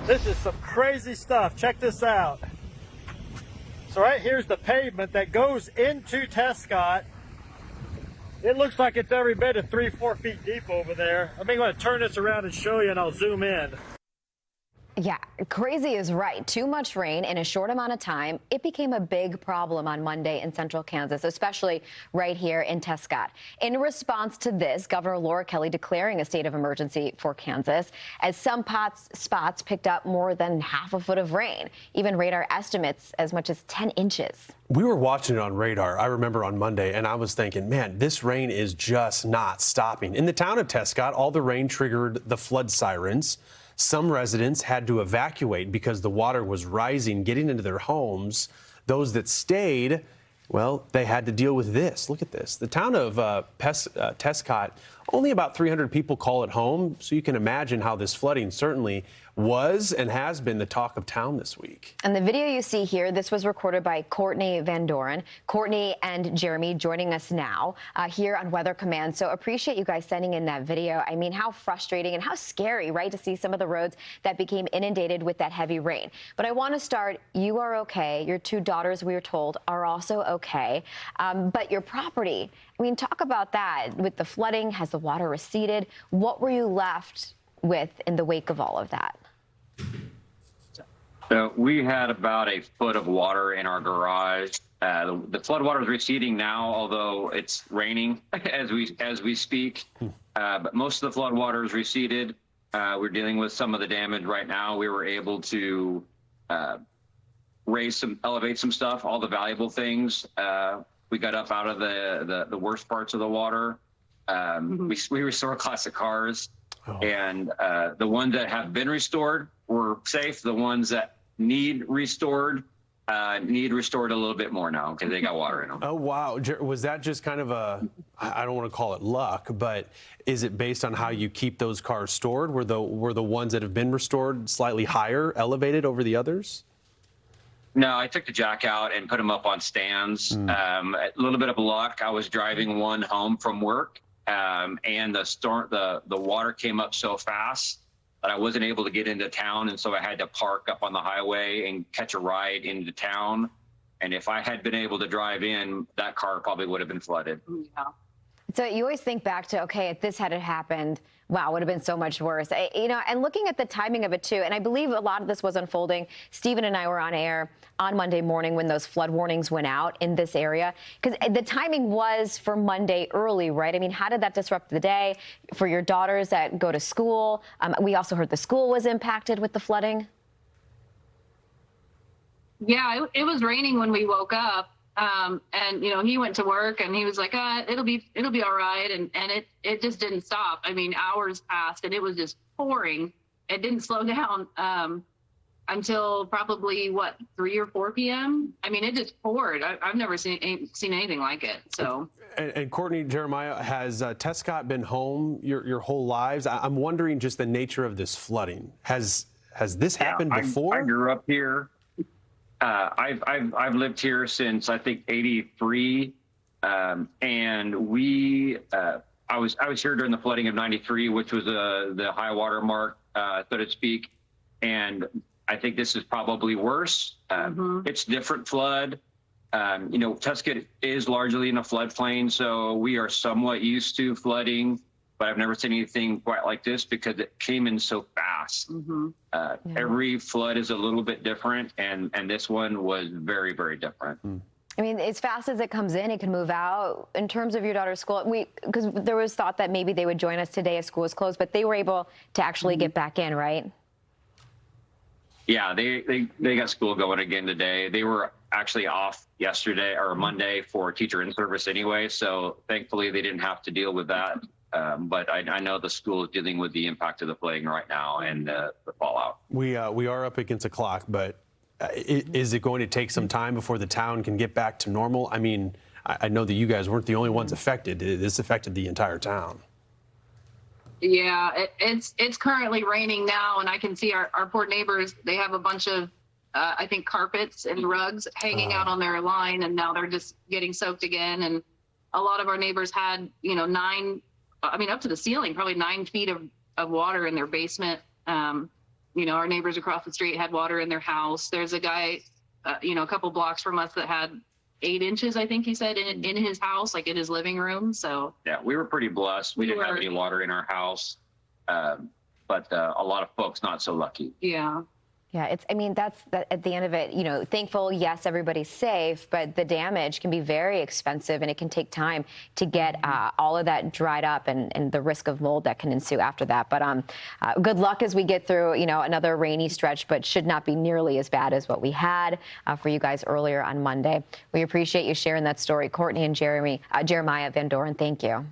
This is some crazy stuff. Check this out. So right here's the pavement that goes into Tescott. It looks like it's every bit of 3-4 feet deep over there. I'm going to turn this around and show you, and I'll zoom in. Yeah, crazy is right. Too much rain in a short amount of time. It became a big problem on Monday in central Kansas, especially right here in Tescott. In response to this, Governor Laura Kelly declaring a state of emergency for Kansas as some spots picked up more than half a foot of rain. Even radar estimates as much as 10 inches. We were watching it on radar, I remember on Monday, and I was thinking, man, this rain is just not stopping. In the town of Tescott, all the rain triggered the flood sirens. Some residents had to evacuate because the water was rising, getting into their homes. Those that stayed, well, they had to deal with this. Look at this. The town of Tescott, only about 300 people call it home, so you can imagine how this flooding certainly was and has been the talk of town this week. And the video you see here, this was recorded by Courtenay Van Doren. Courtney and Jeremy joining us now here on Weather Command. So appreciate you guys sending in that video. I mean, how frustrating and how scary, right, to see some of the roads that became inundated with that heavy rain. But I want to start, you are okay. Your two daughters, we are told, are also okay. But your property, I mean, talk about that. With the flooding, has the water receded? What were you left with in the wake of all of that? So we had about a foot of water in our garage. The flood water is receding now, although it's raining as we speak. But most of the flood water is receded. We're dealing with some of the damage right now. We were able to elevate some stuff, all the valuable things. We got up out of the worst parts of the water. We restore classic cars. And the ones that have been restored were safe. The ones that need restored a little bit more now because they got water in them. Oh, wow. Was that just kind of I don't want to call it luck, but is it based on how you keep those cars stored? Were the ones that have been restored slightly higher, elevated over the others? No, I took the jack out and put them up on stands. A little bit of luck. I was driving one home from work. And the water came up so fast that I wasn't able to get into town, and so I had to park up on the highway and catch a ride into town. And if I had been able to drive in, that car probably would have been flooded. Yeah. So you always think back to, okay, if this had happened, wow, it would have been so much worse. And looking at the timing of it too, and I believe a lot of this was unfolding. Stephen and I were on air on Monday morning when those flood warnings went out in this area, because the timing was for Monday early, right? I mean, how did that disrupt the day for your daughters that go to school? We also heard the school was impacted with the flooding. Yeah, it was raining when we woke up. And he went to work and he was like, it'll be all right. And it just didn't stop. I mean, hours passed and it was just pouring. It didn't slow down until probably 3 or 4 p.m. I mean, it just poured. I've never seen anything like it. So. And Courtney, Jeremiah, has Tescott been home your whole lives? I'm wondering just the nature of this flooding. Has this happened before? I grew up here. I've lived here since I think '83, and I was here during the flooding of '93, which was the high water mark, so to speak. And I think this is probably worse. It's different flood. Tescott is largely in a floodplain, so we are somewhat used to flooding. But I've never seen anything quite like this because it came in so fast. Every flood is a little bit different, and this one was very, very different. I mean, as fast as it comes in, it can move out. In terms of your daughter's school, because there was thought that maybe they would join us today if school was closed, but they were able to actually get back in, right? Yeah, they got school going again today. They were actually off yesterday or Monday for teacher in service anyway, so thankfully they didn't have to deal with that. But I know the school is dealing with the impact of the flooding right now and the fallout. We are up against a clock, but is it going to take some time before the town can get back to normal? I mean, I know that you guys weren't the only ones affected. This affected the entire town. Yeah, it's currently raining now, and I can see our poor neighbors. They have a bunch of, I think, carpets and rugs hanging out on their line, and now they're just getting soaked again. And a lot of our neighbors had, up to the ceiling, probably 9 feet of water in their basement. our neighbors across the street had water in their house. There's a guy, a couple blocks from us that had 8 inches, I think he said, in his house, like in his living room. So yeah, we were pretty blessed. We didn't have any water in our house, but a lot of folks not so lucky. Yeah. Yeah, that's at the end of it, thankful, yes, everybody's safe, but the damage can be very expensive and it can take time to get all of that dried up and the risk of mold that can ensue after that. But good luck as we get through, another rainy stretch, but should not be nearly as bad as what we had for you guys earlier on Monday. We appreciate you sharing that story. Courtenay and Jeremiah Van Doren, thank you.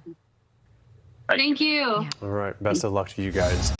Thank you. All right, best of luck to you guys.